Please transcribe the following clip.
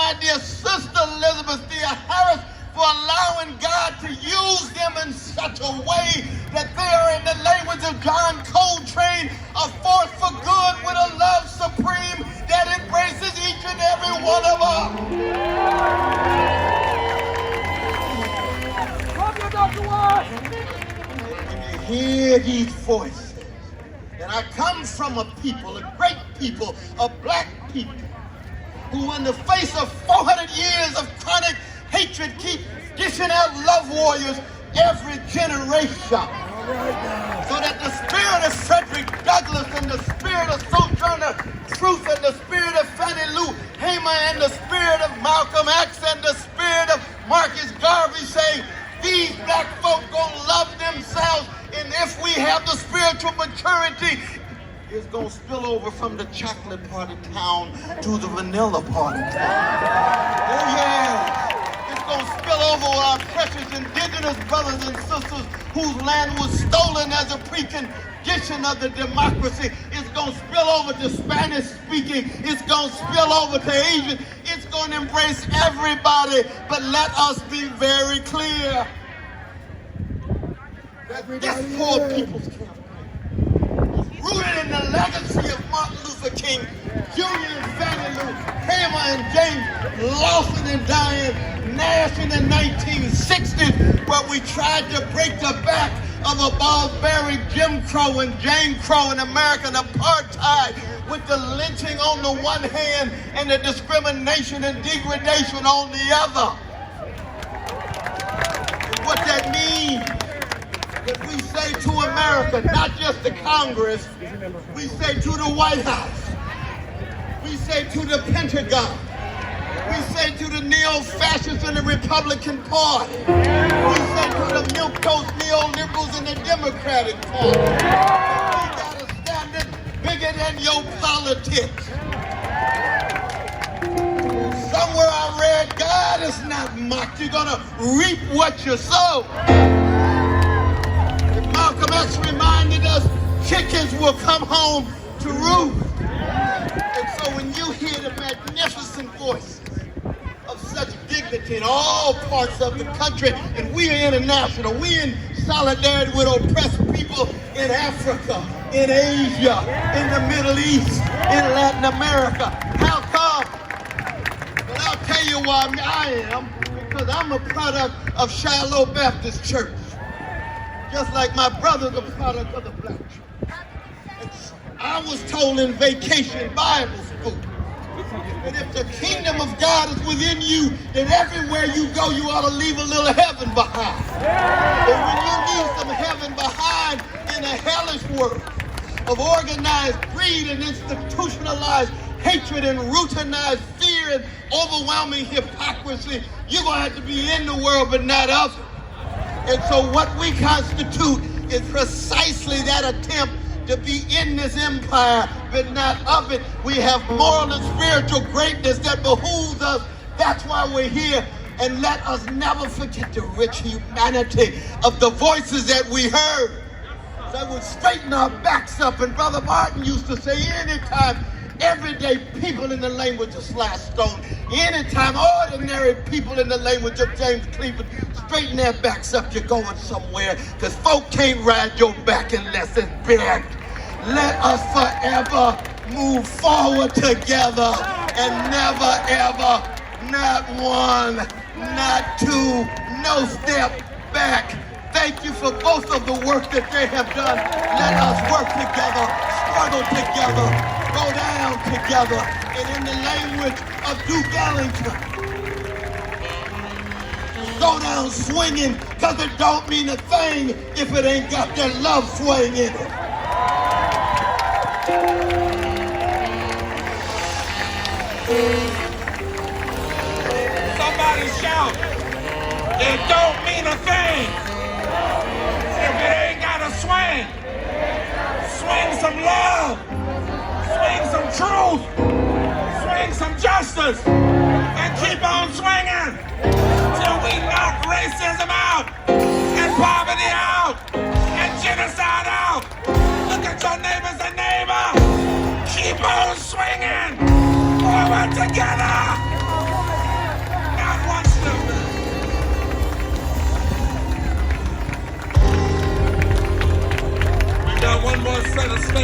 my dear sister Elizabeth D. Harris for allowing God to use them in such a way that they are, in the language of John Coltrane, a force for good with a love supreme that embraces each and every one of us. When you hear these voices, and I come from a people, a great people, a black people, who in the face of 400 years of chronic hatred keep dishing out love warriors every generation. So that the spirit of Frederick Douglass and the spirit of Sojourner Truth and the spirit of Fannie Lou Hamer and the spirit of Malcolm X and the spirit of Marcus Garvey say, these black folk gonna love themselves, and if we have the spiritual maturity, it's gonna spill over from the chocolate part of town to the vanilla part of town. Oh yeah. It's gonna spill over our precious indigenous brothers and sisters whose land was stolen as a precondition of the democracy. It's gonna spill over to Spanish speaking. It's gonna spill over to Asian. It's gonna embrace everybody. But let us be very clear that this poor people's campaign is rooted in the legacy of Martin Luther King Jr. and Fannie Lou Hamer and James Lawson and Diane Nash in the 1960s, where we tried to break the back of a barbaric Jim Crow and Jane Crow and American apartheid, with the lynching on the one hand and the discrimination and degradation on the other. And what that means, that we say to America, not just to Congress, we say to the White House, we say to the Pentagon, we say to the neo-fascists in the Republican Party, we say to the milquetoast neoliberals in the Democratic Party, that we got a standard bigger than your politics. Somewhere I read, God is not mocked. You're gonna reap what you sow. Malcolm X reminded us, chickens will come home to roost. And so when you hear the magnificent voices of such dignity in all parts of the country, and we are international, we in solidarity with oppressed people in Africa, in Asia, in the Middle East, in Latin America. How come? Well, I'll tell you why I am, because I'm a product of Shiloh Baptist Church. Just like my brother's a product of the black church. I was told in Vacation Bible School that if the kingdom of God is within you, then everywhere you go, you ought to leave a little heaven behind. And when you leave some heaven behind in a hellish world of organized greed and institutionalized hatred and routinized fear and overwhelming hypocrisy, you're going to have to be in the world but not of it. And so what we constitute is precisely that attempt to be in this empire, but not of it. We have moral and spiritual greatness that behooves us. That's why we're here. And let us never forget the rich humanity of the voices that we heard. That would straighten our backs up. And Brother Martin used to say, anytime everyday people in the language of Sly Stone, anytime ordinary people in the language of James Cleveland straighten their backs up, you're going somewhere, because folk can't ride your back unless it's bent. Let us forever move forward together and never ever, not one, not two, no step back. Thank you for both of the work that they have done. Let us work together, struggle together, go down together. And in the language of Duke Ellington, go down swinging, because it don't mean a thing if it ain't got that love swing in it. Somebody shout, it don't mean a thing if it ain't got a swing. Swing some love, swing some truth, swing some justice, and keep on swinging till we knock racism out, and poverty out, and genocide out. Look at your neighbors and neighbor. Keep on swinging forward together. state.